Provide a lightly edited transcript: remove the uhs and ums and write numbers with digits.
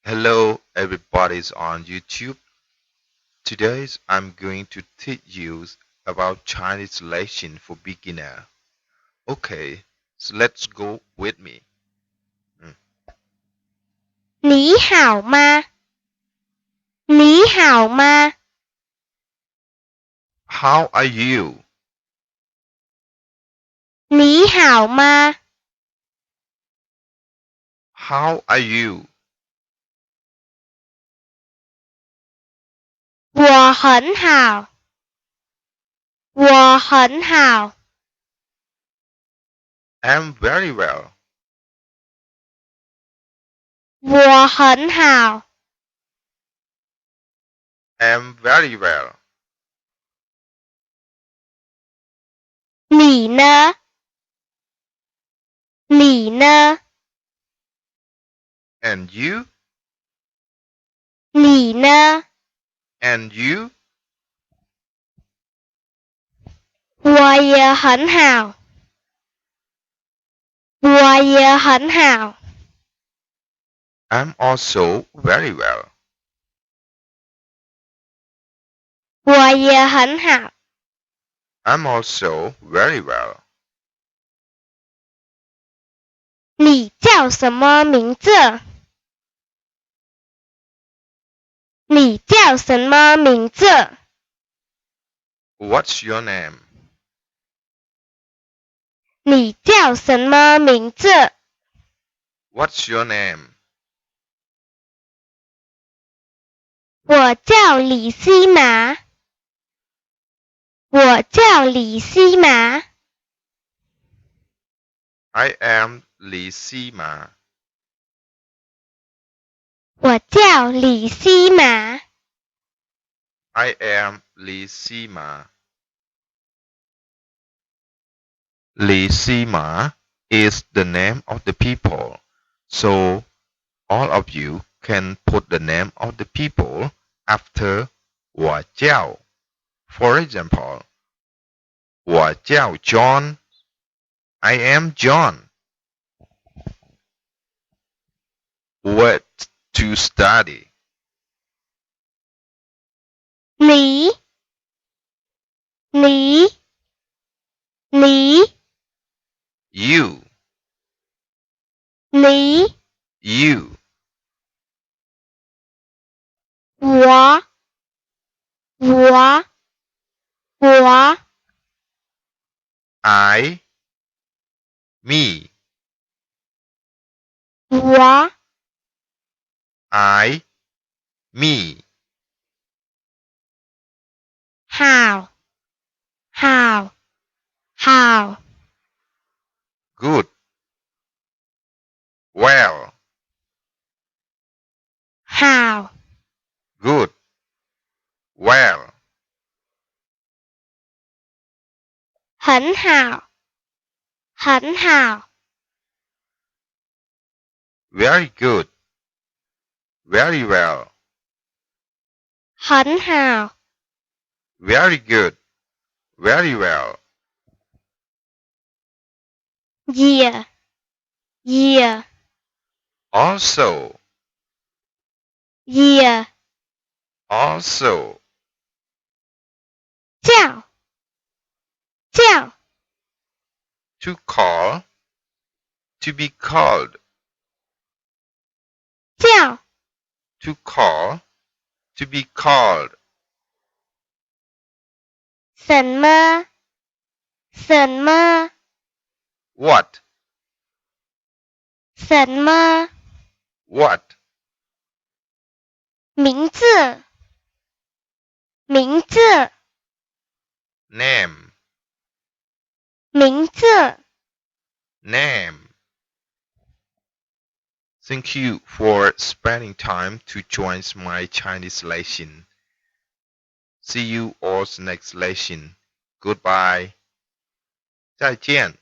Hello, everybody's on YouTube. Today I'm going to teach you about Chinese lesson for beginner. Okay, so let's go with me. 你好吗？你好吗？ How are you? 你好吗？ How are you? 我很好，我很好。 I'm very well. 我很好。 I'm very well. 你呢？你呢？ And you? 你呢？ And you? 我也很好，我也很好。 I'm also very well. 我也很好。 I'm also very well. 你叫什么名字？你叫什么名字？ What's your name? 你叫什么名字？ What's your name? 我叫李希麻。我叫李希麻。 I am Li Sima. 我叫李希麻。 I am Li Sima. Li Sima is the name of the people, so all of you can put the name of the people after 我叫. For example, 我叫 John. I am John. What to study? 你 You. 你 You. 我 I. Me. 我 I. Me. 好 Good. Well. 好 Good. Well. 很好 Very good. Very well. 很好 Very good. Very well. 也 Also. 也 Also. 叫 To call. To be called. 叫 To call. To be called. 什么 What? 什么 What? 名字 Name. 名字 Name. Thank you for spending time to join my Chinese lesson. See you all next lesson. Goodbye. 再见。